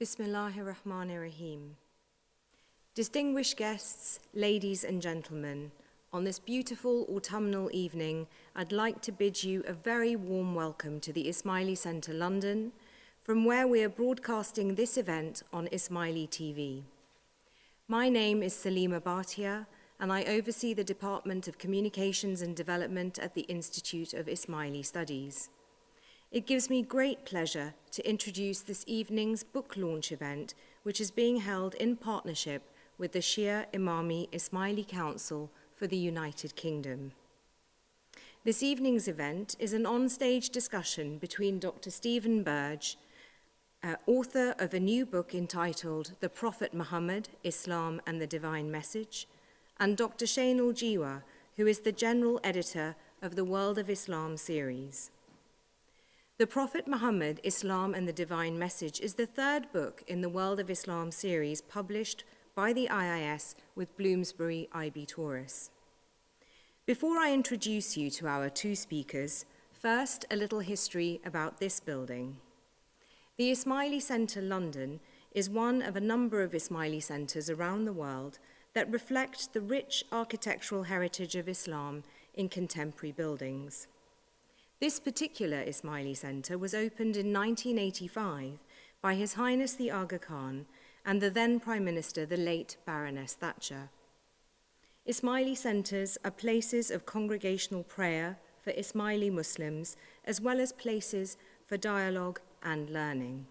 Bismillahirrahmanirrahim. Distinguished guests, ladies and gentlemen, on this beautiful autumnal evening, I'd like to bid you a very warm welcome to the Ismaili Centre London, from where we are broadcasting this event on Ismaili TV. My name is Salima Bhatia, and I oversee the Department of Communications and Development at the Institute of Ismaili Studies. It gives me great pleasure to introduce this evening's book launch event, which is being held in partnership with the Shia Imami Ismaili Council for the United Kingdom. This evening's event is an onstage discussion between Dr. Stephen Burge, author of a new book entitled The Prophet Muhammad, Islam and the Divine Message, and Dr. Shainool Jiwa, who is the general editor of the World of Islam series. The Prophet Muhammad, Islam and the Divine Message is the third book in the World of Islam series published by the IIS with Bloomsbury IB Tauris. Before I introduce you to our two speakers, first a little history about this building. The Ismaili Centre London is one of a number of Ismaili centres around the world that reflect the rich architectural heritage of Islam in contemporary buildings. This particular Ismaili Centre was opened in 1985 by His Highness the Aga Khan and the then Prime Minister, the late Baroness Thatcher. Ismaili centres are places of congregational prayer for Ismaili Muslims, as well as places for dialogue and learning.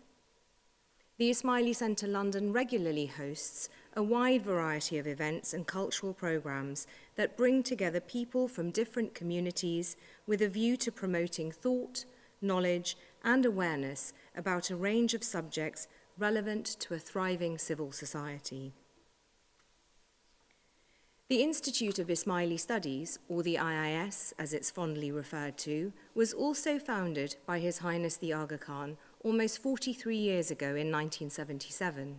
The Ismaili Centre London regularly hosts a wide variety of events and cultural programmes that bring together people from different communities with a view to promoting thought, knowledge, and awareness about a range of subjects relevant to a thriving civil society. The Institute of Ismaili Studies, or the IIS as it's fondly referred to, was also founded by His Highness the Aga Khan almost 43 years ago in 1977.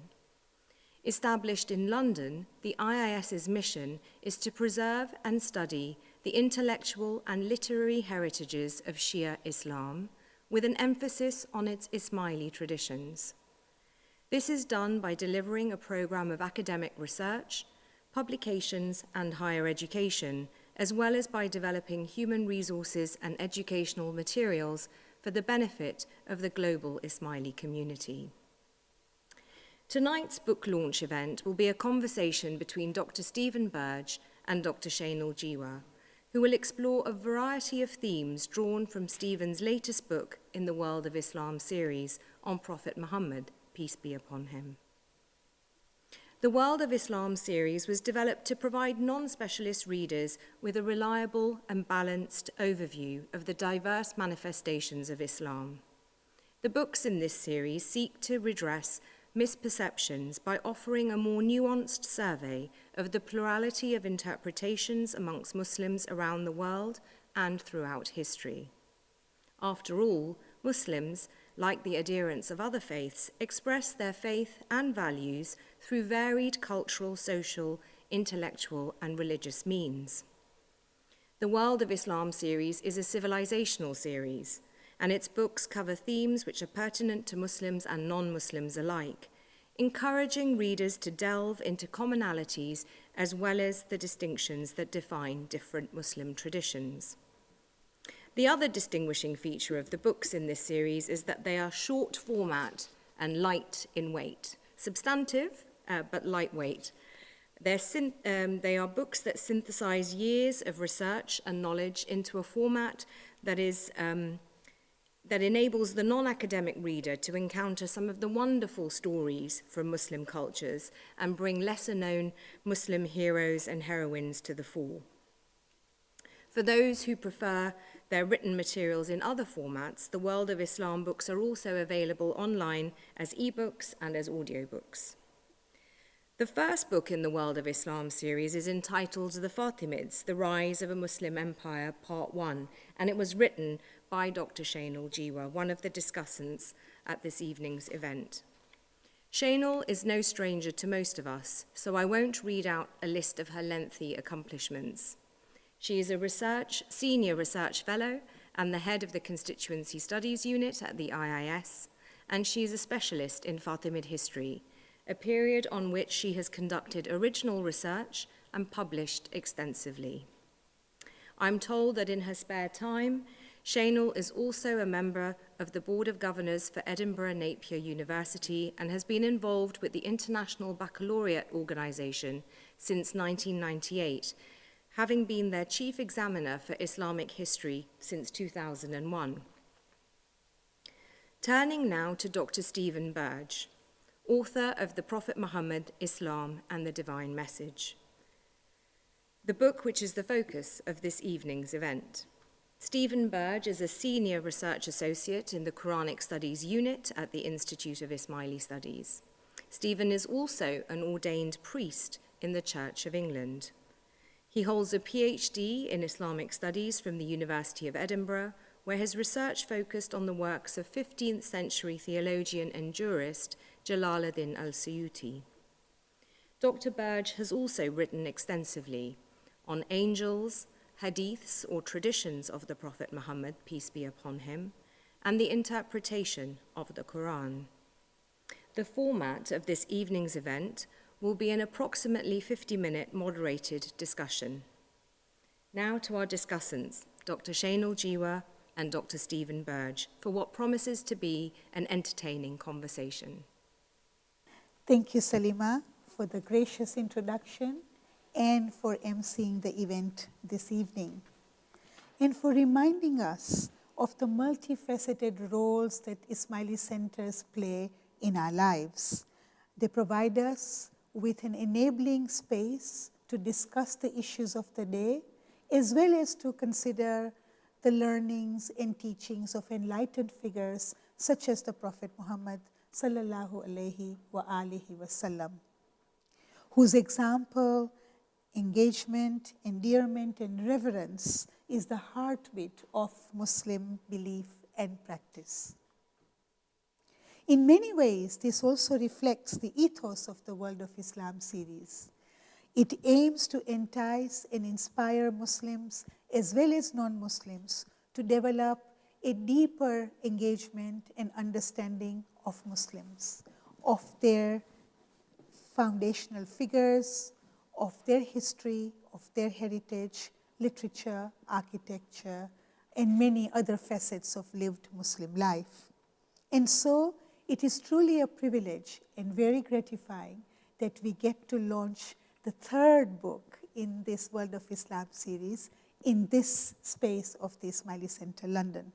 Established in London, the IIS's mission is to preserve and study the intellectual and literary heritages of Shia Islam, with an emphasis on its Ismaili traditions. This is done by delivering a program of academic research, publications, and higher education, as well as by developing human resources and educational materials for the benefit of the global Ismaili community. Tonight's book launch event will be a conversation between Dr. Stephen Burge and Dr. Shainool Jiwa, who will explore a variety of themes drawn from Stephen's latest book in the World of Islam series on Prophet Muhammad, peace be upon him. The World of Islam series was developed to provide non-specialist readers with a reliable and balanced overview of the diverse manifestations of Islam. The books in this series seek to redress misperceptions by offering a more nuanced survey of the plurality of interpretations amongst Muslims around the world and throughout history. After all, Muslims, like the adherents of other faiths, express their faith and values through varied cultural, social, intellectual, and religious means. The World of Islam series is a civilizational series, and its books cover themes which are pertinent to Muslims and non-Muslims alike, encouraging readers to delve into commonalities as well as the distinctions that define different Muslim traditions. The other distinguishing feature of the books in this series is that they are short format and light in weight, substantive but lightweight. They are books that synthesize years of research and knowledge into a format that enables the non-academic reader to encounter some of the wonderful stories from Muslim cultures and bring lesser-known Muslim heroes and heroines to the fore. For those who prefer their written materials in other formats, the World of Islam books are also available online as ebooks and as audiobooks. The first book in the World of Islam series is entitled The Fatimids, The Rise of a Muslim Empire, Part 1, and it was written by Dr. Shainool Jiwa, one of the discussants at this evening's event. Shainool is no stranger to most of us, so I won't read out a list of her lengthy accomplishments. She is a senior research fellow and the head of the Constituency Studies Unit at the IIS, and she is a specialist in Fatimid history, a period on which she has conducted original research and published extensively. I'm told that in her spare time, Shainool is also a member of the Board of Governors for Edinburgh Napier University and has been involved with the International Baccalaureate Organisation since 1998, having been their chief examiner for Islamic history since 2001. Turning now to Dr. Stephen Burge, author of The Prophet Muhammad, Islam and the Divine Message, the book which is the focus of this evening's event. Stephen Burge is a senior research associate in the Quranic Studies Unit at the Institute of Ismaili Studies. Stephen is also an ordained priest in the Church of England. He holds a PhD in Islamic Studies from the University of Edinburgh, where his research focused on the works of 15th century theologian and jurist Jalaluddin al-Suyuti. Dr. Burge has also written extensively on angels, hadiths or traditions of the Prophet Muhammad, peace be upon him, and the interpretation of the Quran. The format of this evening's event will be an approximately 50-minute moderated discussion. Now to our discussants, Dr. Shainool Jiwa and Dr. Stephen Burge, for what promises to be an entertaining conversation. Thank you, Salima, for the gracious introduction and for emceeing the event this evening, and for reminding us of the multifaceted roles that Ismaili centers play in our lives. They provide us with an enabling space to discuss the issues of the day, as well as to consider the learnings and teachings of enlightened figures such as the Prophet Muhammad sallallahu alaihi wa alihi wasallam, whose example, engagement, endearment, and reverence is the heartbeat of Muslim belief and practice. In many ways, this also reflects the ethos of the World of Islam series. It aims to entice and inspire Muslims as well as non-Muslims to develop a deeper engagement and understanding of Muslims, of their foundational figures, of their history, of their heritage, literature, architecture, and many other facets of lived Muslim life. And so, it is truly a privilege and very gratifying that we get to launch the third book in this World of Islam series in this space of the Ismaili Centre London.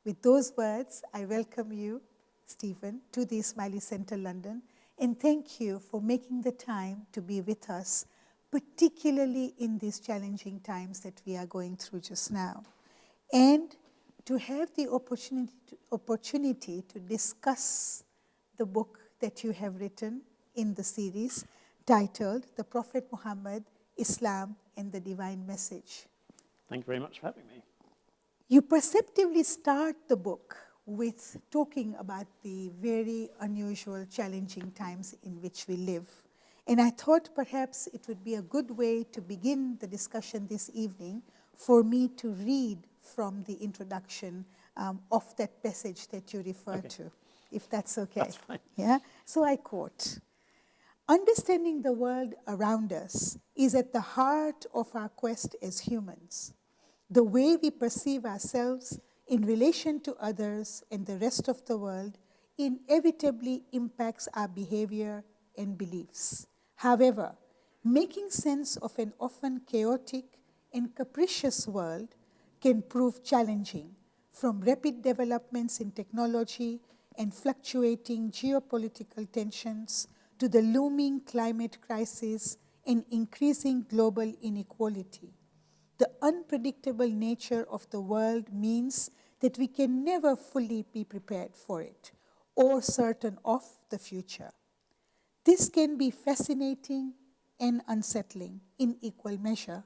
With those words, I welcome you, Stephen, to the Ismaili Centre London, and thank you for making the time to be with us, particularly in these challenging times that we are going through just now, and to have the opportunity to discuss the book that you have written in the series titled The Prophet Muhammad, Islam and the Divine Message. Thank you very much for having me. You perceptively start the book with talking about the very unusual, challenging times in which we live. And I thought perhaps it would be a good way to begin the discussion this evening for me to read from the introduction of that passage that you referred to, if that's okay. That's fine. Yeah? So I quote, "Understanding the world around us is at the heart of our quest as humans. The way we perceive ourselves in relation to others and the rest of the world inevitably impacts our behavior and beliefs. However, making sense of an often chaotic and capricious world can prove challenging, from rapid developments in technology and fluctuating geopolitical tensions to the looming climate crisis and increasing global inequality. The unpredictable nature of the world means that we can never fully be prepared for it or certain of the future. This can be fascinating and unsettling in equal measure.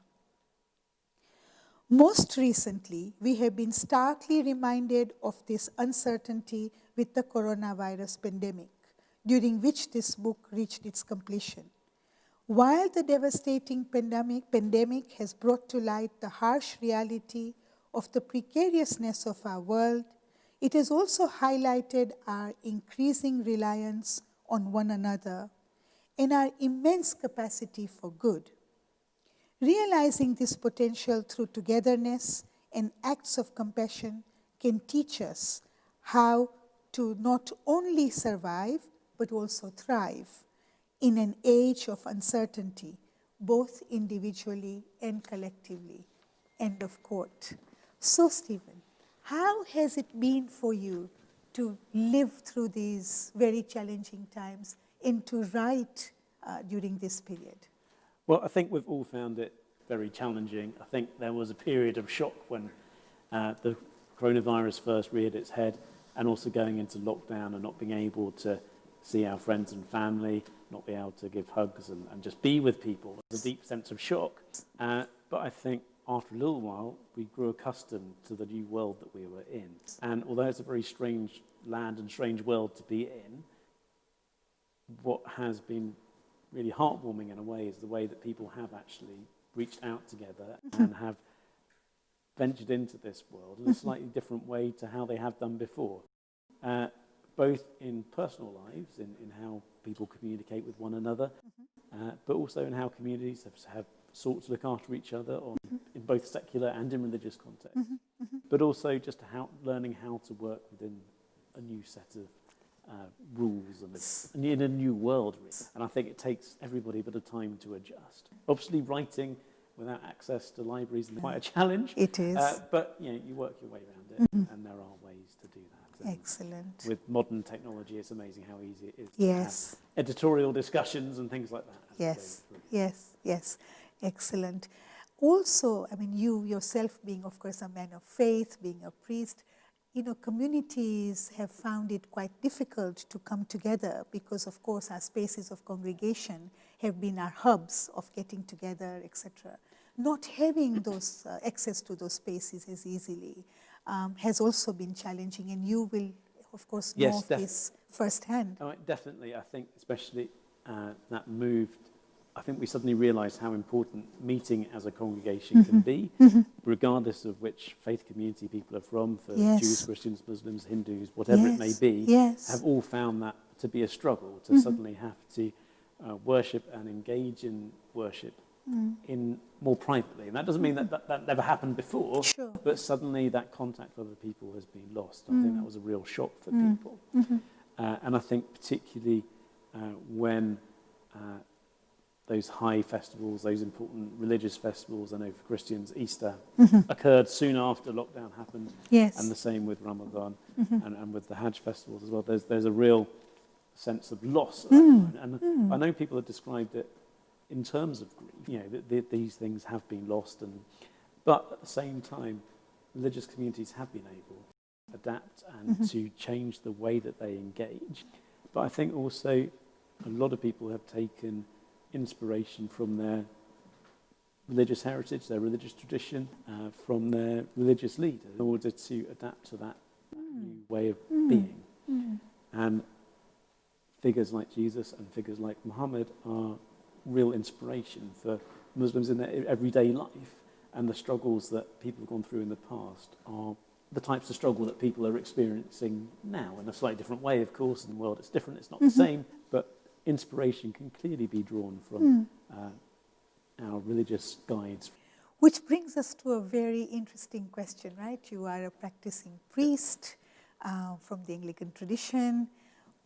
Most recently, we have been starkly reminded of this uncertainty with the coronavirus pandemic, during which this book reached its completion. While the devastating pandemic has brought to light the harsh reality of the precariousness of our world, it has also highlighted our increasing reliance on one another and our immense capacity for good. Realizing this potential through togetherness and acts of compassion can teach us how to not only survive but also thrive in an age of uncertainty, both individually and collectively. End of quote. So, Stephen, how has it been for you to live through these very challenging times and to write during this period? Well, I think we've all found it very challenging. I think there was a period of shock when the coronavirus first reared its head, and also going into lockdown and not being able to see our friends and family, not be able to give hugs and just be with people. There's a deep sense of shock. But I think after a little while, we grew accustomed to the new world that we were in. And although it's a very strange land and strange world to be in, what has been really heartwarming in a way is the way that people have actually reached out together and have ventured into this world in a slightly different way to how they have done before, both in personal lives, in how people communicate with one another, but also in how communities have sought to look after each other in both secular and in religious contexts, but also just learning how to work within a new set of rules and in a new world, really. And I think it takes everybody a bit of time to adjust. Obviously, writing without access to libraries is quite a challenge. It is. But you work your way around it, and there are ways to do that. And excellent. with modern technology, it's amazing how easy it is yes. to have editorial discussions and things like that. Yes, yes. Excellent. Also, I mean, you yourself being, of course, a man of faith, being a priest, communities have found it quite difficult to come together because, of course, our spaces of congregation have been our hubs of getting together, etc. Not having those access to those spaces as easily has also been challenging, and you will, of course, know of this firsthand. Oh, definitely. I think especially that moved, I think we suddenly realised how important meeting as a congregation can be, regardless of which faith community people are from, for Jews, Christians, Muslims, Hindus, whatever it may be, have all found that to be a struggle, to suddenly have to worship and engage in worship in more privately. And that doesn't mean that never happened before, but suddenly that contact with other people has been lost. I think that was a real shock for people. And I think particularly when those high festivals, those important religious festivals, I know for Christians, Easter occurred soon after lockdown happened, and the same with Ramadan and with the Hajj festivals as well. There's a real sense of loss at that point. And I know people have described it in terms of grief, these things have been lost, but at the same time, religious communities have been able to adapt and to change the way that they engage. But I think also a lot of people have taken inspiration from their religious heritage, their religious tradition, from their religious leaders in order to adapt to that new way of being. And figures like Jesus and figures like Muhammad are real inspiration for Muslims in their everyday life, and the struggles that people have gone through in the past are the types of struggle that people are experiencing now in a slightly different way, of course. In the world it's different, it's not the same, but inspiration can clearly be drawn from our religious guides. Which brings us to a very interesting question, right? You are a practicing priest from the Anglican tradition.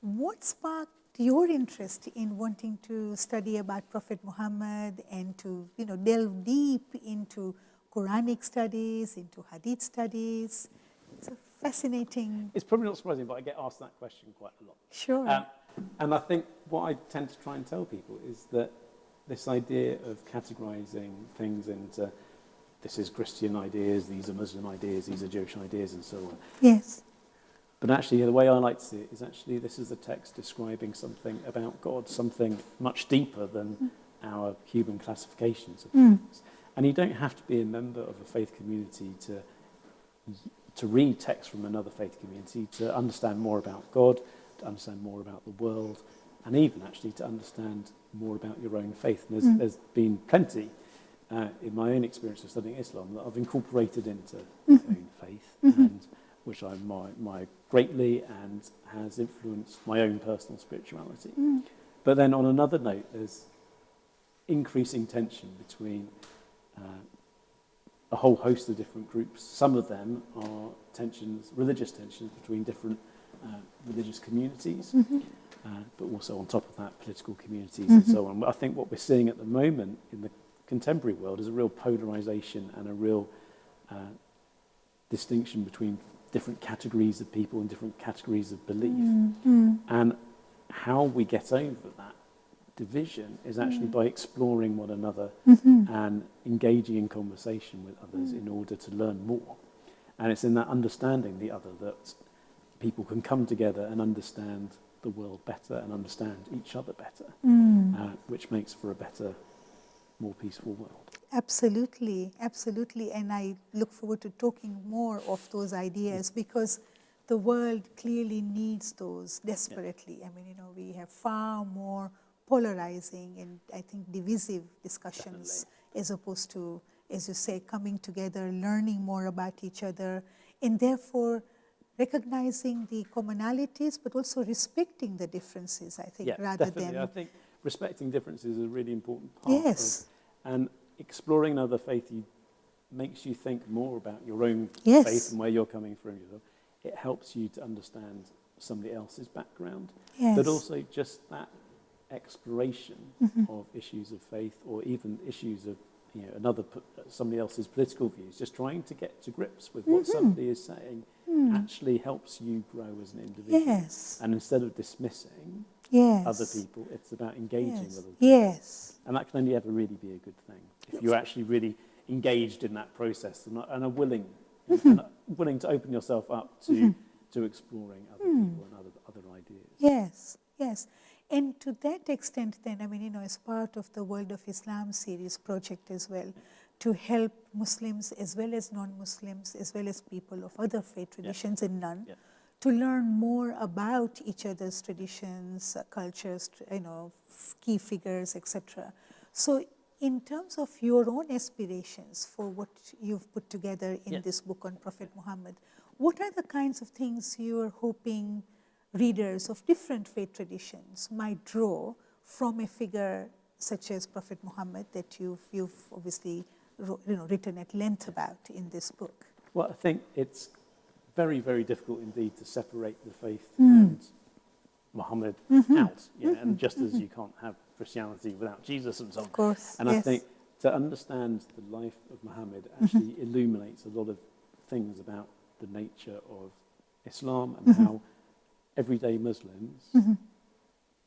What sparked your interest in wanting to study about Prophet Muhammad and to delve deep into Quranic studies, into Hadith studies? It's a fascinating... It's probably not surprising, but I get asked that question quite a lot. Sure. And I think what I tend to try and tell people is that this idea of categorizing things into this is Christian ideas, these are Muslim ideas, these are Jewish ideas, and so on. Yes. But actually, the way I like to see it is actually this is a text describing something about God, something much deeper than our human classifications of things. And you don't have to be a member of a faith community to read text from another faith community to understand more about God, to understand more about the world, and even actually to understand more about your own faith. And there's been plenty in my own experience of studying Islam that I've incorporated into my own faith. And which I admire greatly and has influenced my own personal spirituality. But then on another note, there's increasing tension between a whole host of different groups. Some of them are tensions, religious tensions between different religious communities, but also on top of that, political communities and so on. I think what we're seeing at the moment in the contemporary world is a real polarization and a real distinction between different categories of people and different categories of belief. And how we get over that division is actually by exploring one another and engaging in conversation with others in order to learn more. And it's in that understanding the other that people can come together and understand the world better and understand each other better, which makes for a better, more peaceful world. Absolutely, absolutely. And I look forward to talking more of those ideas because the world clearly needs those desperately. I mean, we have far more polarizing and I think divisive discussions as opposed to, as you say, coming together, learning more about each other, and therefore recognizing the commonalities, but also respecting the differences, I think, rather definitely. than... I think respecting differences is a really important part. Yes. And exploring another faith makes you think more about your own faith and where you're coming from. It helps you to understand somebody else's background, but also just that exploration of issues of faith or even issues of somebody else's political views, just trying to get to grips with what somebody is saying actually helps you grow as an individual. Yes. And instead of dismissing other people, it's about engaging with other people. Yes. And that can only ever really be a good thing if you're actually really engaged in that process and are willing to open yourself up to exploring other people and other ideas. Yes, yes. And to that extent then, I mean, as part of the World of Islam series project as well, to help Muslims as well as non-Muslims, as well as people of other faith traditions and none, to learn more about each other's traditions, cultures, key figures, etc. So in terms of your own aspirations for what you've put together in this book on Prophet Muhammad, what are the kinds of things you're hoping readers of different faith traditions might draw from a figure such as Prophet Muhammad that you've obviously written at length about in this book? Well, I think it's very, very difficult indeed to separate the faith and Muhammad out. And just as you can't have Christianity without Jesus and so on. Of course, and I think to understand the life of Muhammad actually illuminates a lot of things about the nature of Islam and how everyday Muslims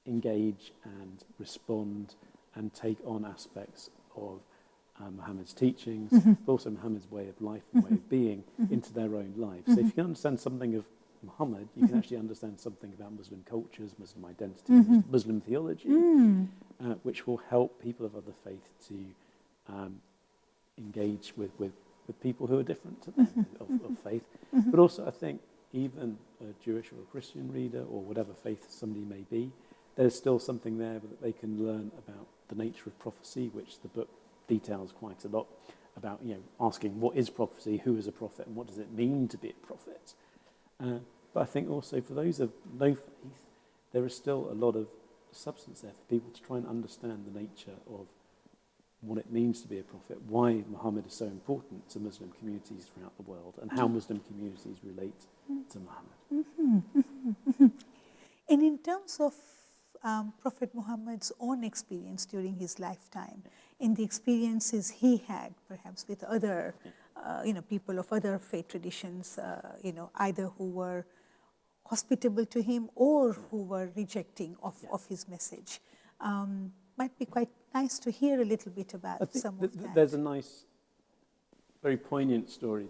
engage and respond and take on aspects of Muhammad's teachings, but also Muhammad's way of life and way of being into their own lives. So if you can understand something of Muhammad, you can actually understand something about Muslim cultures, Muslim identity, Muslim theology, which will help people of other faith to engage with people who are different to them of faith. But also I think even a Jewish or a Christian reader or whatever faith somebody may be, there's still something there that they can learn about the nature of prophecy, which the book details quite a lot about, asking what is prophecy, who is a prophet, and what does it mean to be a prophet. But I think also for those of no faith, there is still a lot of substance there for people to try and understand the nature of what it means to be a prophet, why Muhammad is so important to Muslim communities throughout the world, and how Muslim communities relate to Muhammad. And in terms of Prophet Muhammad's own experience during his lifetime, in the experiences he had perhaps with other people of other faith traditions, either who were hospitable to him or who were rejecting of his message. Might be quite nice to hear a little bit about some of that. There's a nice, very poignant story.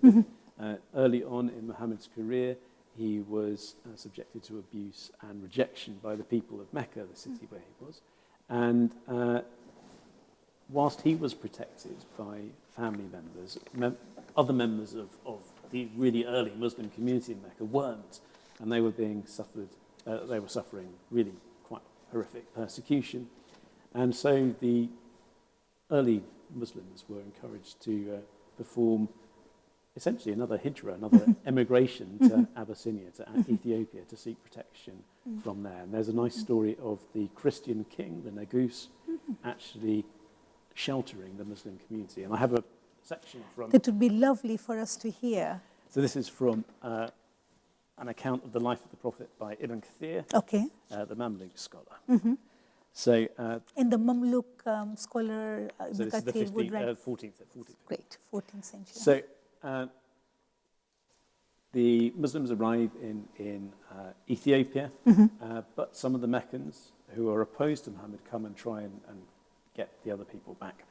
Early on in Muhammad's career, he was subjected to abuse and rejection by the people of Mecca, the city where he was. And whilst he was protected by family members, other members of the really early Muslim community in Mecca weren't, and they were suffering really quite horrific persecution. And so the early Muslims were encouraged to perform essentially another hijra, another emigration to Abyssinia, to Ethiopia, to seek protection from there. And there's a nice story of the Christian king, the Negus, actually sheltering the Muslim community. And I have a section from... That would be lovely for us to hear. So this is from an account of the life of the Prophet by Ibn Kathir, Okay. the Mamluk scholar. So, And the Mamluk scholar so this is the Kathir would write... 14th. Great, 14th century. So the Muslims arrive in Ethiopia, but some of the Meccans who are opposed to Muhammad come and try and get the other people back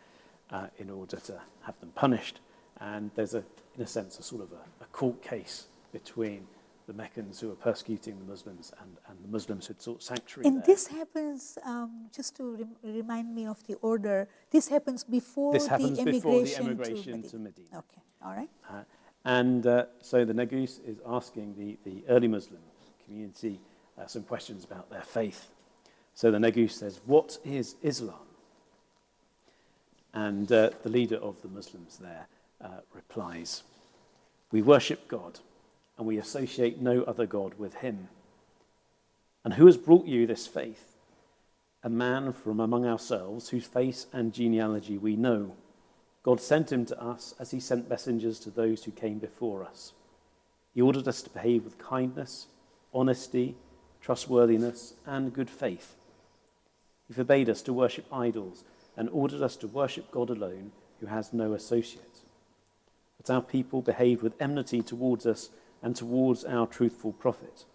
in order to have them punished. And there's, in a sense, a sort of a court case between the Meccans who are persecuting the Muslims and the Muslims who'd sought sanctuary And there. this happens, just to remind me of the order, this happens before This happens the before the emigration emigration to to Medina. Okay, all right. So the Negus is asking the early Muslim community some questions about their faith. So the Negus says, "What is Islam?" And the leader of the Muslims there replies, "We worship God, and we associate no other God with him. And who has brought you this faith? A man from among ourselves whose face and genealogy we know. God sent him to us as he sent messengers to those who came before us. He ordered us to behave with kindness, honesty, trustworthiness, and good faith. He forbade us to worship idols and ordered us to worship God alone, who has no associate. But our people behaved with enmity towards us and towards our truthful prophet.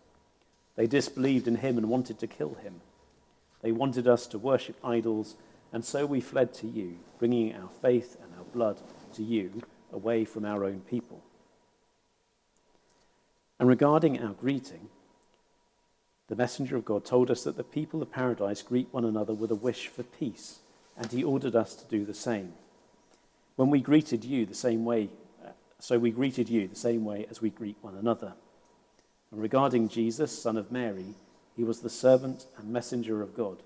They disbelieved in him and wanted to kill him. They wanted us to worship idols, and so we fled to you, bringing our faith and our blood to you away from our own people. And regarding our greeting, the messenger of God told us that the people of paradise greet one another with a wish for peace, and he ordered us to do the same. When we greeted you the same way, so we greeted you the same way as we greet one another. And regarding Jesus, son of Mary, he was the servant and messenger of God.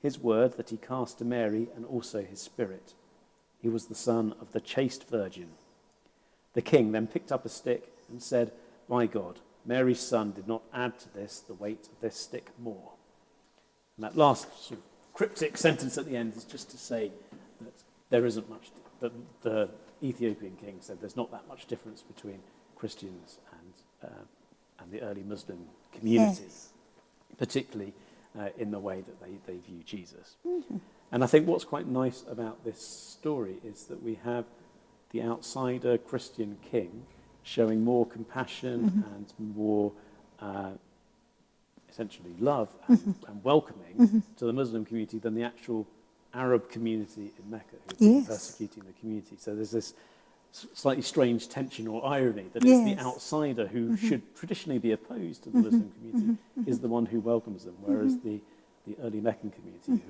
His word that he cast to Mary and also his spirit. He was the son of the chaste virgin. The king then picked up a stick and said, 'My God, Mary's son did not add to this the weight of this stick more.'" And that last sort of cryptic sentence at the end is just to say that there isn't much, that the Ethiopian king said there's not that much difference between Christians and the early Muslim community, Yes. particularly in the way that they view Jesus. And I think what's quite nice about this story is that we have the outsider Christian king showing more compassion and more essentially love and welcoming to the Muslim community than the actual Arab community in Mecca who've been persecuting the community. So there's this slightly strange tension or irony that it's the outsider who should traditionally be opposed to the Muslim community is the one who welcomes them, whereas the early Meccan community,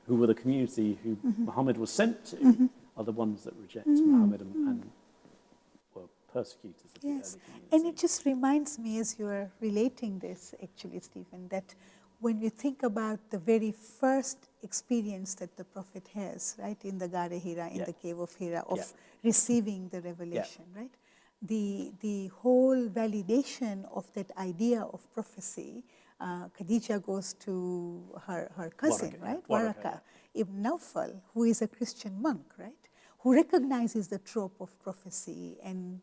who were the community who Muhammad was sent to, are the ones that reject Muhammad and were persecutors of the early community. And it just reminds me, as you are relating this, actually, Stephen, that when you think about the very first experience that the Prophet has, right, in the Gare Hira, in the cave of Hira, of receiving the revelation, right? The whole validation of that idea of prophecy, Khadija goes to her cousin, Waraka ibn Nawfal, who is a Christian monk, right? Who recognizes the trope of prophecy and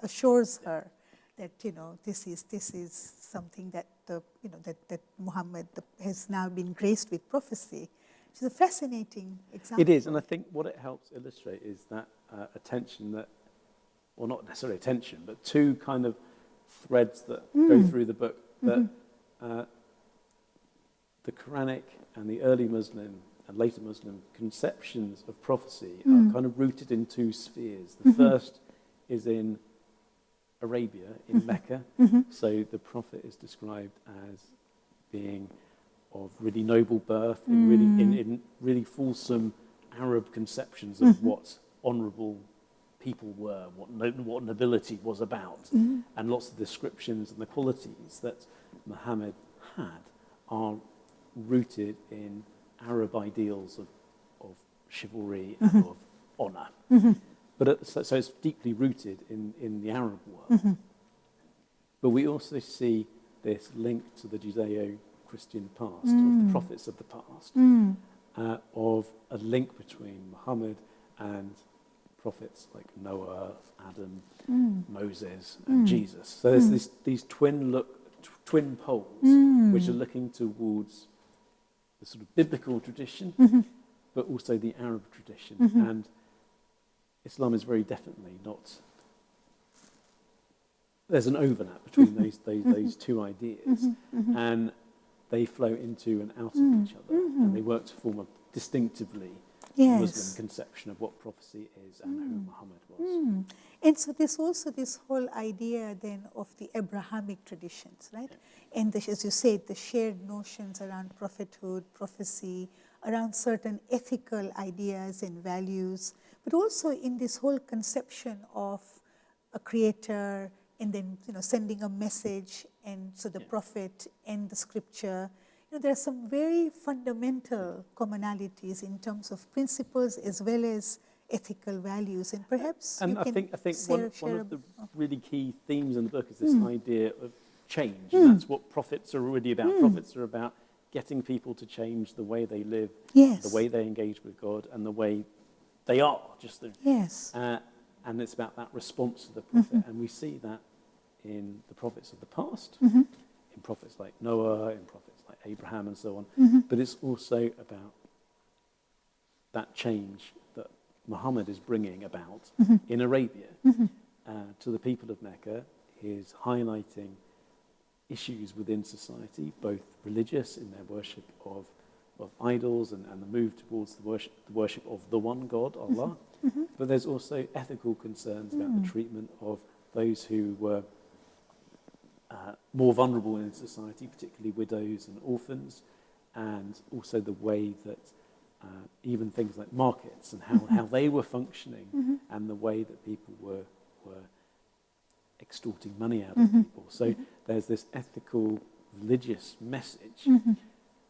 assures her that this is something that that Muhammad has now been graced with prophecy. It's a fascinating example. It is, and I think what it helps illustrate is that attention that, well, not necessarily attention, but two kind of threads that go through the book, that the Quranic and the early Muslim and later Muslim conceptions of prophecy are kind of rooted in two spheres. The first is in Arabia, in Mecca. So the Prophet is described as being of really noble birth, in really fulsome Arab conceptions of what honourable people were, what nobility was about, and lots of descriptions and the qualities that Muhammad had are rooted in Arab ideals of chivalry and of honour. So it's deeply rooted in the Arab world. But we also see this link to the Judeo-Christian past, of the prophets of the past, of a link between Muhammad and prophets like Noah, Adam, Moses, and Jesus. So there's these twin poles which are looking towards the sort of biblical tradition, but also the Arab tradition. And Islam is very definitely not. There's an overlap between those two ideas, and they flow into and out of each other, and they work to form a distinctively Muslim conception of what prophecy is and who Muhammad was. And so there's also this whole idea then of the Abrahamic traditions, right? Yeah. And as you said, the shared notions around prophethood, prophecy, around certain ethical ideas and values, but also in this whole conception of a creator and then sending a message, and so the prophet and the scripture. There are some very fundamental commonalities in terms of principles as well as ethical values, and perhaps and you I can think one of the really key themes in the book is this idea of change, and that's what prophets are really about. Prophets are about getting people to change the way they live, the way they engage with God, and the way they are. And it's about that response to the prophet, and we see that in the prophets of the past, in prophets like Noah, in prophets like Abraham, and so on. But it's also about that change that Muhammad is bringing about in Arabia to the people of Mecca. He is highlighting issues within society, both religious in their worship of idols and the move towards the worship of the one God, Allah. But there's also ethical concerns about the treatment of those who were more vulnerable in society, particularly widows and orphans, and also the way that even things like markets and how they were functioning, and the way that people were extorting money out of people. So there's this ethical, religious message,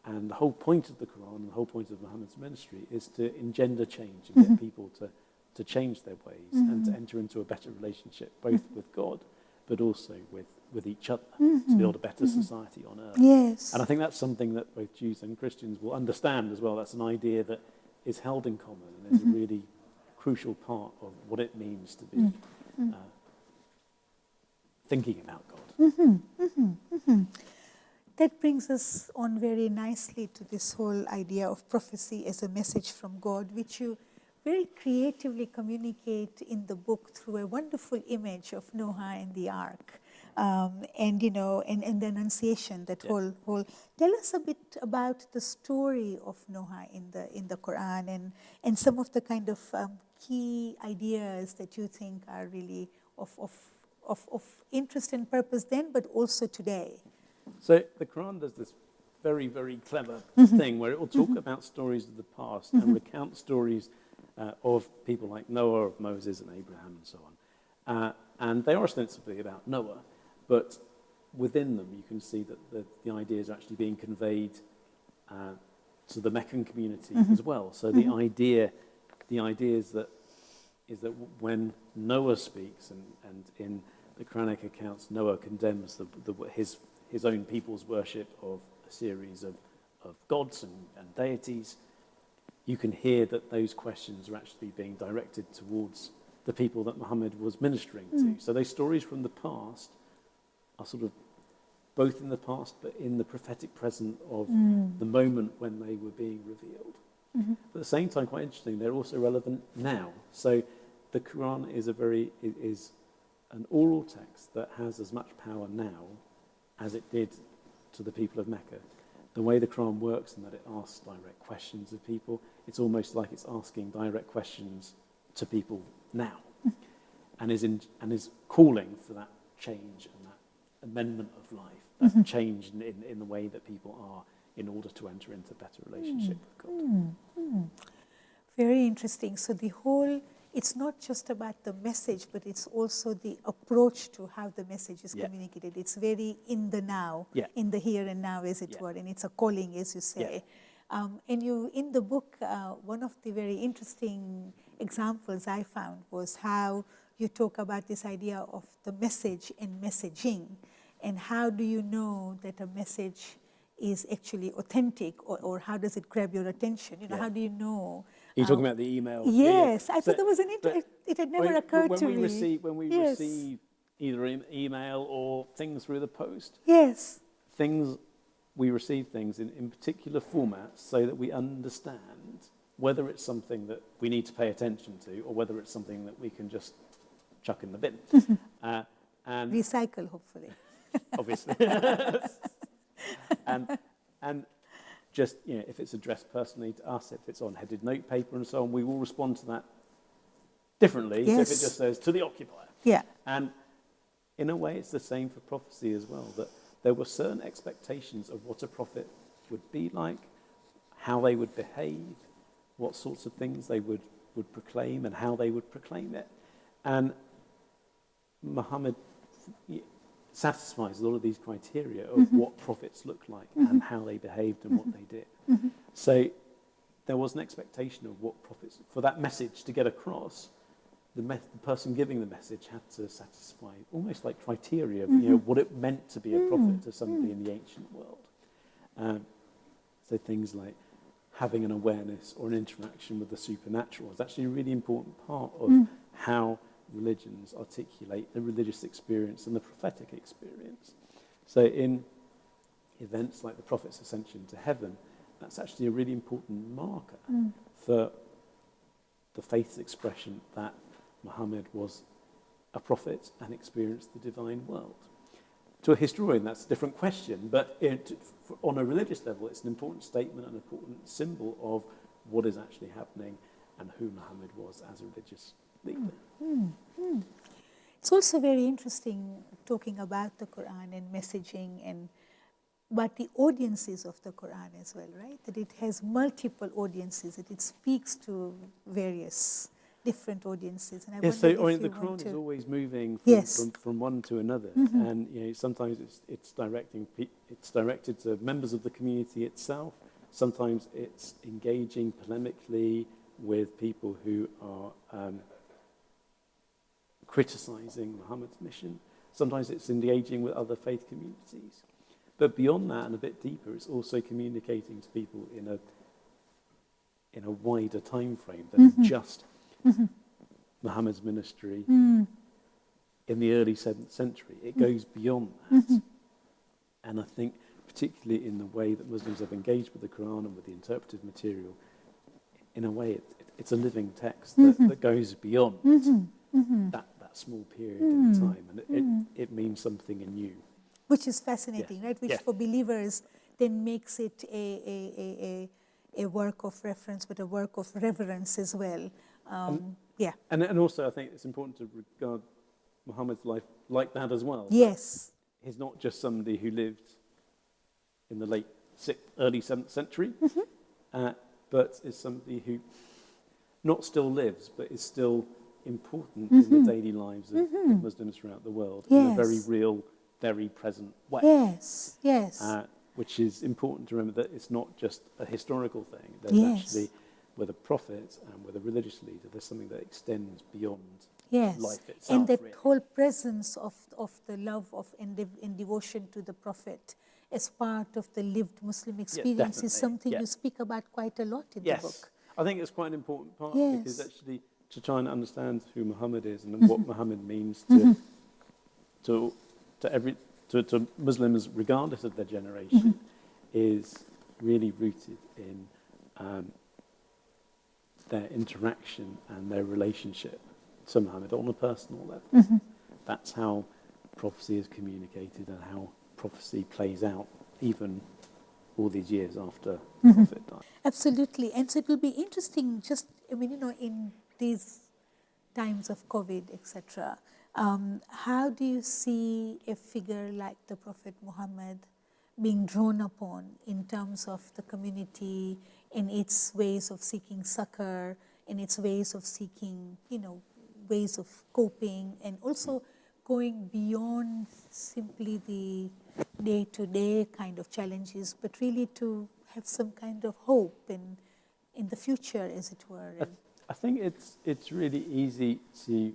and the whole point of the Quran and the whole point of Muhammad's ministry is to engender change and get people to change their ways and to enter into a better relationship, both with God, but also with each other, to build a better society on earth. Yes. And I think that's something that both Jews and Christians will understand as well. That's an idea that is held in common and is a really crucial part of what it means to be thinking about God. That brings us on very nicely to this whole idea of prophecy as a message from God, which you very creatively communicate in the book through a wonderful image of Noah and the ark, and the Annunciation. That whole. Tell us a bit about the story of Noah in the Quran, and some of the kind of key ideas that you think are really of interest and purpose then, but also today. So the Quran does this very, very clever thing where it will talk about stories of the past and recount stories of people like Noah, of Moses and Abraham and so on. And they are ostensibly about Noah, but within them you can see that the ideas are actually being conveyed to the Meccan community as well. So the idea is that when Noah speaks, and in the Quranic accounts, Noah condemns his own people's worship of a series of gods and deities, you can hear that those questions are actually being directed towards the people that Muhammad was ministering to. So those stories from the past are sort of both in the past, but in the prophetic present of the moment when they were being revealed. But at the same time, quite interesting, they're also relevant now. So the Quran is an oral text that has as much power now as it did to the people of Mecca. The way the Quran works and that it asks direct questions of people, it's almost like it's asking direct questions to people now, and is calling for that change and that amendment of life, that change in the way that people are in order to enter into a better relationship with God. Very interesting. So it's not just about the message, but it's also the approach to how the message is communicated. It's very in the now, in the here and now, as it were, and it's a calling, as you say. And you, in the book, one of the very interesting examples I found was how you talk about this idea of the message and messaging, and how do you know that a message is actually authentic, or how does it grab your attention? You know, Yeah. how do you know? You're talking about the email. Yes, I So- thought there was it had never occurred to me. When we Yes. receive either email or things through the post, Yes. we receive things in particular formats so that we understand whether it's something that we need to pay attention to or whether it's something that we can just chuck in the bin. And Recycle, hopefully. obviously. and just, if it's addressed personally to us, if it's on headed note paper and so on, we will respond to that differently to if it Yes. just says to the occupier. Yeah. And in a way, it's the same for prophecy as well, that there were certain expectations of what a prophet would be like, how they would behave, what sorts of things they would proclaim and how they would proclaim it. And Muhammad satisfies a lot of these criteria of what prophets look like and how they behaved and what they did. So there was an expectation of what prophets, for that message to get across, the person giving the message had to satisfy almost like criteria of what it meant to be a prophet to somebody in the ancient world. So things like having an awareness or an interaction with the supernatural is actually a really important part of how religions articulate the religious experience and the prophetic experience. So in events like the Prophet's ascension to heaven, that's actually a really important marker for the faith's expression that Muhammad was a prophet and experienced the divine world. To a historian, that's a different question, but on a religious level, it's an important statement, an important symbol of what is actually happening and who Muhammad was as a religious leader. It's also very interesting talking about the Quran and messaging, but the audiences of the Quran as well, right? That it has multiple audiences, that it speaks to various different audiences. And Yes, so the Quran is always moving from one to another, and sometimes it's directed to members of the community itself. Sometimes it's engaging polemically with people who are criticizing Muhammad's mission. Sometimes it's engaging with other faith communities. But beyond that and a bit deeper, it's also communicating to people in a wider time frame than just Muhammad's ministry in the early 7th century. It goes beyond that. And I think particularly in the way that Muslims have engaged with the Quran and with the interpretive material, in a way it's a living text that goes beyond that small period in time. And it means something anew. Which is fascinating, right? Which for believers then makes it a work of reference, but a work of reverence as well. And also I think it's important to regard Muhammad's life like that as well. Yes. He's not just somebody who lived in the early 7th century, but is somebody who not still lives, but is still important in the daily lives of Muslims throughout the world in a very real, very present way. Yes, yes. Which is important to remember that it's not just a historical thing. There's actually, with a prophet and with a religious leader, there's something that extends beyond life itself. And that whole presence of the love of and devotion to the Prophet as part of the lived Muslim experience is something you speak about quite a lot in the book. I think it's quite an important part because actually to try and understand who Muhammad is and what Muhammad means to Muslims regardless of their generation is really rooted in their interaction and their relationship to Muhammad on a personal level. That's how prophecy is communicated and how prophecy plays out even all these years after the Prophet died. Absolutely. And so it will be interesting in these times of COVID, etc., how do you see a figure like the Prophet Muhammad being drawn upon in terms of the community, in its ways of seeking succor, in its ways of seeking, ways of coping, and also going beyond simply the day-to-day kind of challenges, but really to have some kind of hope in the future, as it were. I think it's really easy to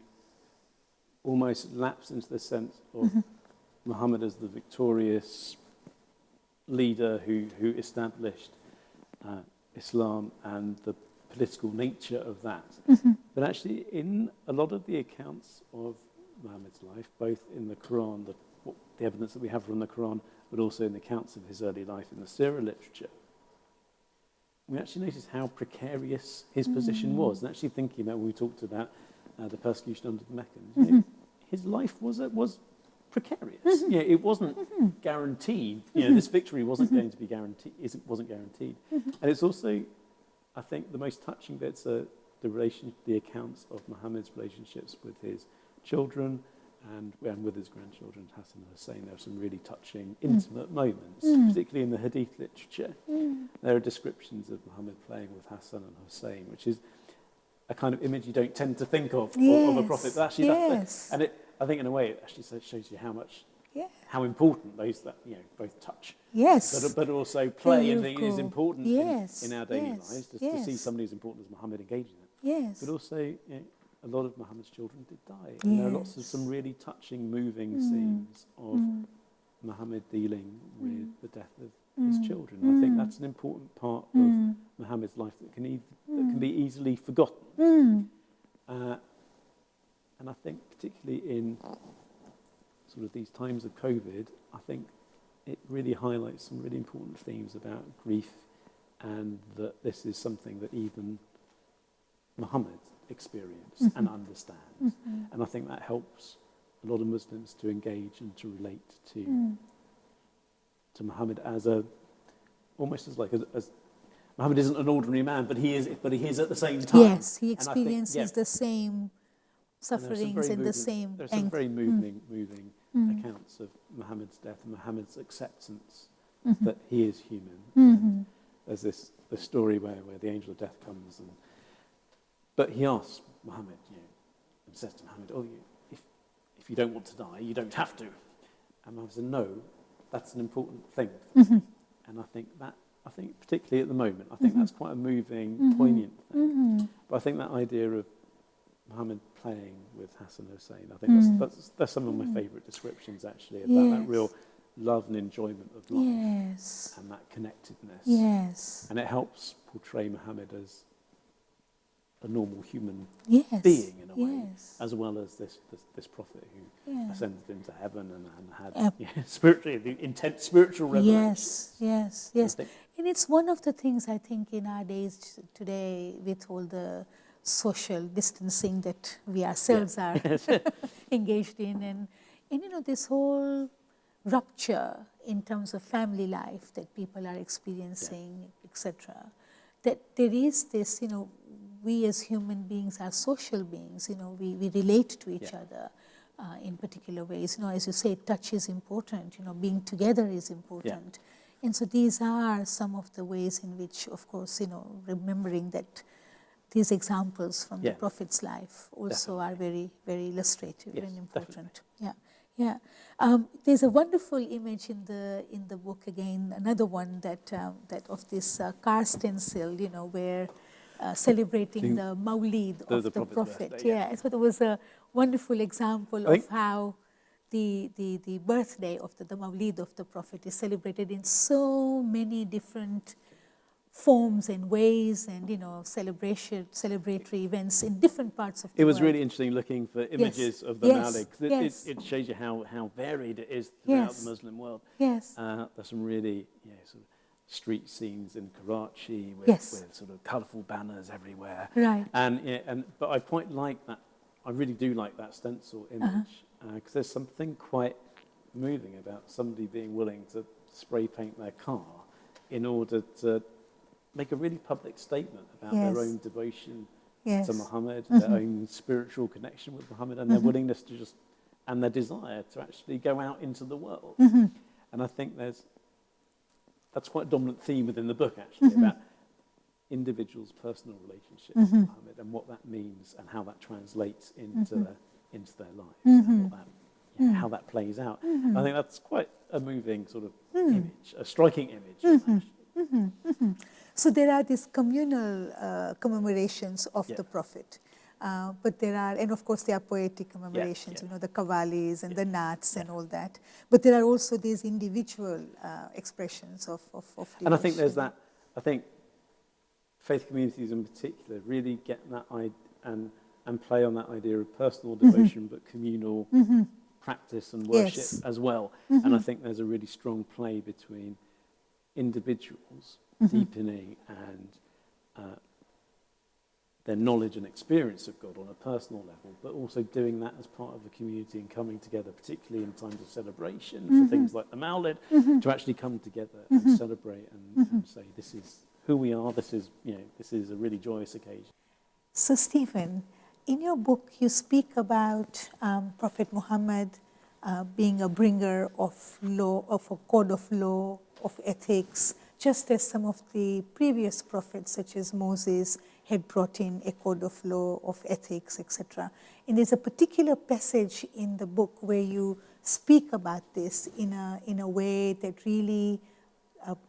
almost lapse into the sense of Muhammad as the victorious leader who established Islam and the political nature of that. But actually, in a lot of the accounts of Muhammad's life, both in the Quran, the evidence that we have from the Quran, but also in the accounts of his early life in the Sirah literature, we actually notice how precarious his position was. And actually thinking about when we talked about the persecution under the Meccans, you know, his life was precarious. Yeah, it wasn't guaranteed. You know, this victory wasn't going to be guaranteed. Wasn't guaranteed. And it's also, I think, the most touching bits are the accounts of Muhammad's relationships with his children and with his grandchildren, Hassan and Hussein. There are some really touching, intimate moments, particularly in the Hadith literature. There are descriptions of Muhammad playing with Hassan and Hussein, which is a kind of image you don't tend to think of a prophet. But actually, I think in a way it actually shows you how much, how important those that both touch, but also play and is important in our daily lives. To see somebody as important as Muhammad engaging it, but also a lot of Muhammad's children did die, and there are lots of some really touching, moving scenes of Muhammad dealing with the death of his children. I think that's an important part of Muhammad's life that can be easily forgotten. And I think particularly in sort of these times of COVID, I think it really highlights some really important themes about grief, and that this is something that even Muhammad experienced and understands. And I think that helps a lot of Muslims to engage and to relate to Muhammad as almost as Muhammad isn't an ordinary man, but he is at the same time. Yes, he experiences the same sufferings and the same. There are some very moving accounts of Muhammad's death and Muhammad's acceptance that he is human. There's this story where the angel of death comes, but he asks Muhammad, and says to Muhammad, if you don't want to die, you don't have to. And Muhammad said, no, that's an important thing. And I think particularly at the moment, I think that's quite a moving, poignant thing. But I think that idea of Muhammad playing with Hassan Hussein, I think that's some of my favourite descriptions actually, about that real love and enjoyment of life and that connectedness. And it helps portray Muhammad as a normal human being in a way, as well as this prophet who ascended into heaven and had spiritually intense spiritual revelations. Yes. And it's one of the things I think in our days today, with all the social distancing that we ourselves are engaged in, and this whole rupture in terms of family life that people are experiencing, etc. That there is this, we as human beings are social beings, we relate to each other in particular ways. As you say, touch is important, being together is important. And so these are some of the ways in which, of course, remembering that these examples from the Prophet's life also are very, very illustrative and important. There's a wonderful image in the book again, another one that of this car stencil, where celebrating the Mawlid of the Prophet. Birthday, So there was a wonderful example of how the birthday of the Mawlid of the Prophet is celebrated in so many different forms and ways, and celebratory events in different parts of the world. It was really interesting looking for images of the Mawlid. It shows you how varied it is throughout the Muslim world. There's some really sort of street scenes in Karachi with sort of colourful banners everywhere. But I quite like that. I really do like that stencil image, because there's something quite moving about somebody being willing to spray paint their car in order to make a really public statement about their own devotion to Muhammad, their own spiritual connection with Muhammad, and their willingness to and their desire to actually go out into the world. And I think that's quite a dominant theme within the book, actually, about individuals' personal relationships with Muhammad and what that means and how that translates into their lives, and how that plays out. I think that's quite a moving sort of image, a striking image. So there are these communal commemorations of Yeah. the Prophet. But there are, and of course there are poetic commemorations, yeah. you know, the qawwalis and the nats and all that. But there are also these individual expressions of devotion. And I think there's that, I think faith communities in particular really get that and play on that idea of personal devotion, but communal practice and worship as well. And I think there's a really strong play between individuals deepening and their knowledge and experience of God on a personal level, but also doing that as part of a community and coming together, particularly in times of celebration for things like the Mawlid, to actually come together and celebrate and say, this is who we are, this is a really joyous occasion. So Stephen, in your book you speak about Prophet Muhammad being a bringer of law, of a code of law, of ethics, just as some of the previous prophets such as Moses had brought in a code of law, of ethics, etc. And there's a particular passage in the book where you speak about this in a way that really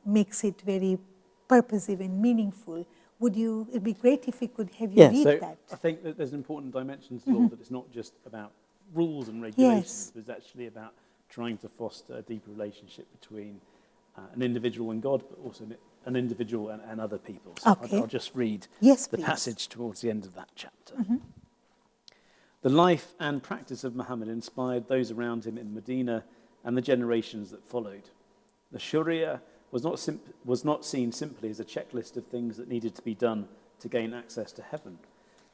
makes it very purposive and meaningful. It'd be great if we could have you read that. I think that there's an important dimension to law, that it's not just about rules and regulations, but it's actually about trying to foster a deeper relationship between an individual and God, but also an individual and other people. So I'll just read the passage towards the end of that chapter. The life and practice of Muhammad inspired those around him in Medina and the generations that followed. The Sharia was not seen simply as a checklist of things that needed to be done to gain access to heaven,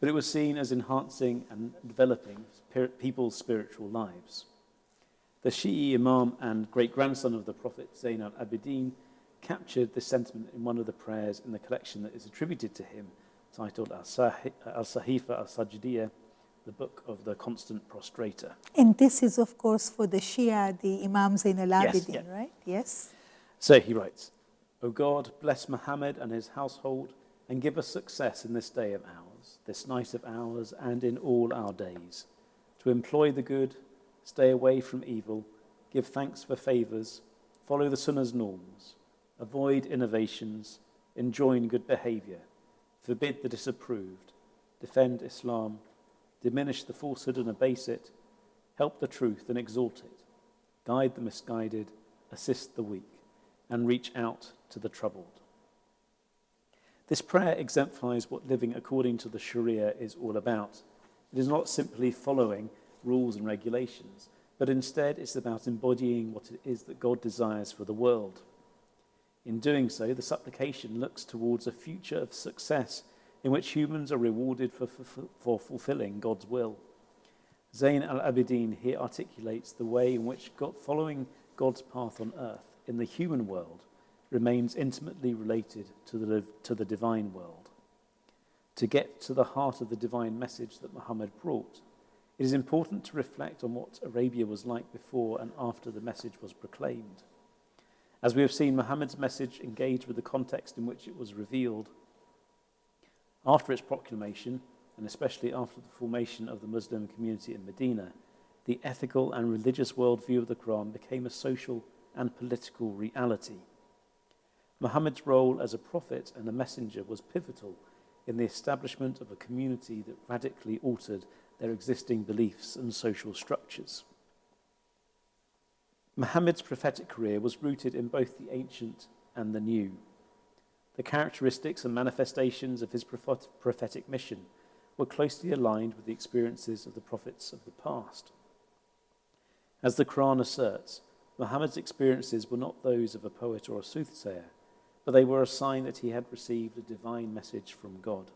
but it was seen as enhancing and developing people's spiritual lives. The Shi'i Imam and great-grandson of the Prophet, Zayn al-Abidin, captured this sentiment in one of the prayers in the collection that is attributed to him, titled Al-Sahifa al-Sajdiyah, the Book of the Constant Prostrator. And this is, of course, for the Shia, the Imam Zayn al-Abidin, right? Yes. So he writes, O God, bless Muhammad and his household, and give us success in this day of ours, this night of ours, and in all our days, to employ the good, stay away from evil, give thanks for favours, follow the Sunnah's norms, avoid innovations, enjoin good behaviour, forbid the disapproved, defend Islam, diminish the falsehood and abase it, help the truth and exalt it, guide the misguided, assist the weak, and reach out to the troubled. This prayer exemplifies what living according to the Sharia is all about. It is not simply following rules and regulations, but instead it's about embodying what it is that God desires for the world. In doing so, the supplication looks towards a future of success in which humans are rewarded for fulfilling God's will. Zayn al-Abidin here articulates the way in which following God's path on earth in the human world remains intimately related to the divine world. To get to the heart of the divine message that Muhammad brought, it is important to reflect on what Arabia was like before and after the message was proclaimed. As we have seen, Muhammad's message engaged with the context in which it was revealed. After its proclamation, and especially after the formation of the Muslim community in Medina, the ethical and religious worldview of the Quran became a social and political reality. Muhammad's role as a prophet and a messenger was pivotal in the establishment of a community that radically altered their existing beliefs and social structures. Muhammad's prophetic career was rooted in both the ancient and the new. The characteristics and manifestations of his prophetic mission were closely aligned with the experiences of the prophets of the past. As the Quran asserts, Muhammad's experiences were not those of a poet or a soothsayer, but they were a sign that he had received a divine message from God,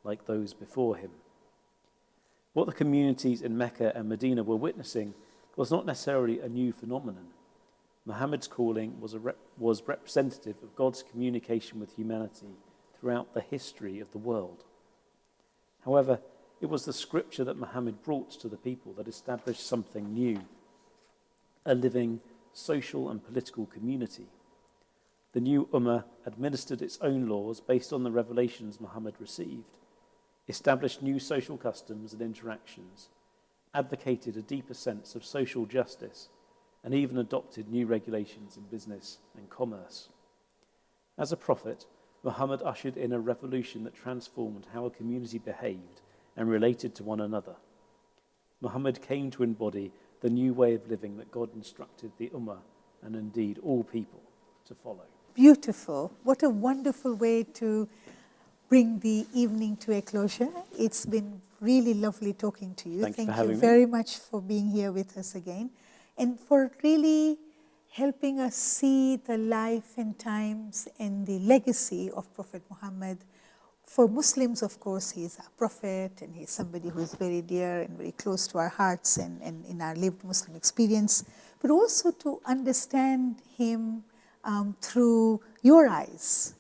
like those before him. What the communities in Mecca and Medina were witnessing was not necessarily a new phenomenon. Muhammad's calling was representative of God's communication with humanity throughout the history of the world. However, it was the scripture that Muhammad brought to the people that established something new, a living social and political community. The new Ummah administered its own laws based on the revelations Muhammad received, established new social customs and interactions, advocated a deeper sense of social justice, and even adopted new regulations in business and commerce. As a prophet, Muhammad ushered in a revolution that transformed how a community behaved and related to one another. Muhammad came to embody the new way of living that God instructed the Ummah, and indeed all people, to follow. Beautiful. What a wonderful way to bring the evening to a closure. It's been really lovely talking to you. Thanks for Thank having you me. very much for being here with us again and for really helping us see the life and times and the legacy of Prophet Muhammad. For Muslims, of course, he's a prophet and he's somebody who is very dear and very close to our hearts and in our lived Muslim experience, but also to understand him through your eyes,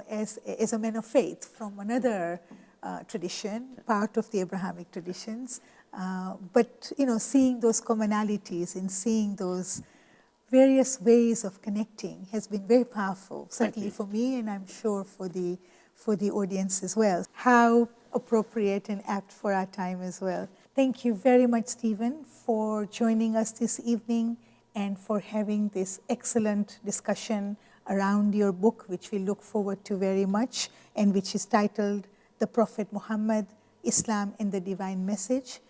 as a man of faith from another tradition, part of the Abrahamic traditions, but, seeing those commonalities and seeing those various ways of connecting has been very powerful, certainly for me and I'm sure for the audience as well. How appropriate and apt for our time as well. Thank you very much, Stephen, for joining us this evening and for having this excellent discussion around your book, which we look forward to very much, and which is titled The Prophet Muhammad, Islam and the Divine Message.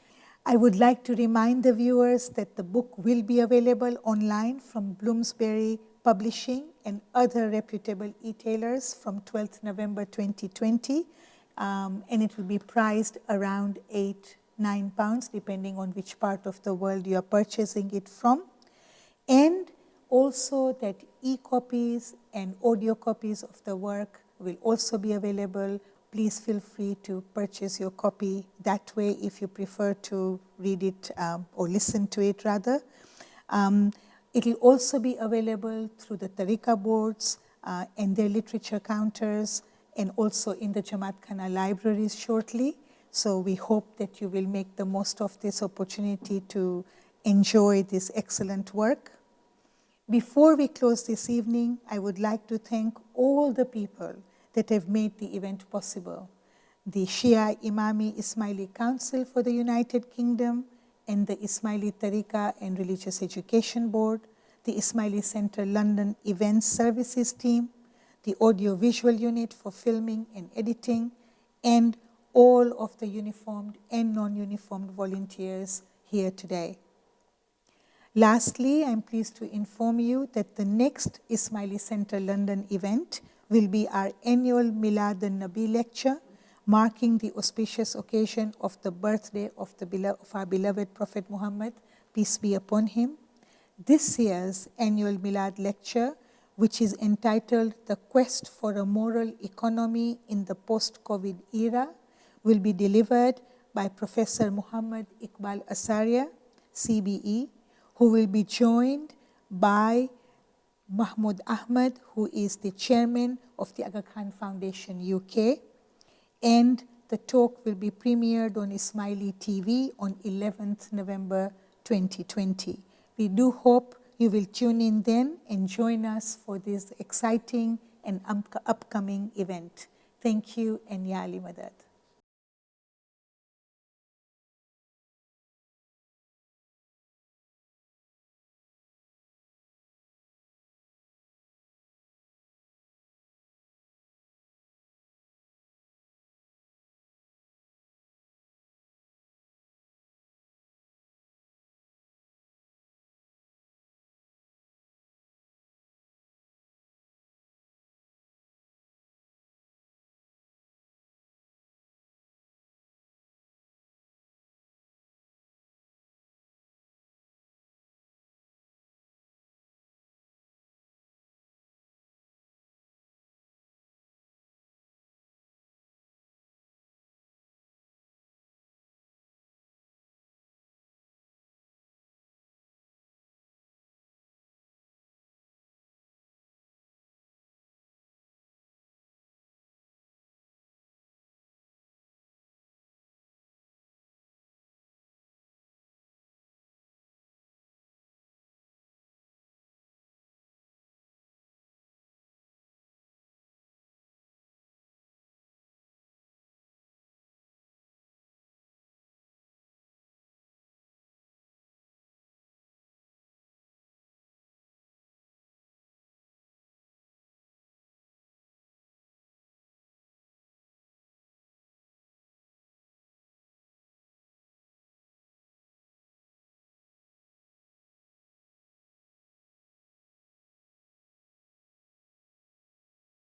I would like to remind the viewers that the book will be available online from Bloomsbury Publishing and other reputable e-tailers from 12th November 2020, and it will be priced around £8-9, depending on which part of the world you are purchasing it from. And also that e-copies and audio copies of the work will also be available. Please feel free to purchase your copy that way if you prefer to read it or listen to it rather. It will also be available through the Tariqa boards and their literature counters and also in the Jamaat Khana libraries shortly. So we hope that you will make the most of this opportunity to enjoy this excellent work. Before we close this evening, I would like to thank all the people that have made the event possible. The Shia Imami Ismaili Council for the United Kingdom and the Ismaili Tariqa and Religious Education Board, the Ismaili Centre London Events Services Team, the Audio-Visual Unit for Filming and Editing, and all of the uniformed and non-uniformed volunteers here today. Lastly, I'm pleased to inform you that the next Ismaili Centre London event will be our annual Milad al-Nabi lecture, marking the auspicious occasion of the birthday of our beloved Prophet Muhammad, peace be upon him. This year's annual Milad lecture, which is entitled The Quest for a Moral Economy in the Post-COVID Era, will be delivered by Professor Muhammad Iqbal Asaria, CBE, who will be joined by Mahmoud Ahmad, who is the chairman of the Aga Khan Foundation UK, and the talk will be premiered on Ismaili TV on 11th November 2020. We do hope you will tune in then and join us for this exciting and upcoming event. Thank you, and Ya Ali Madad.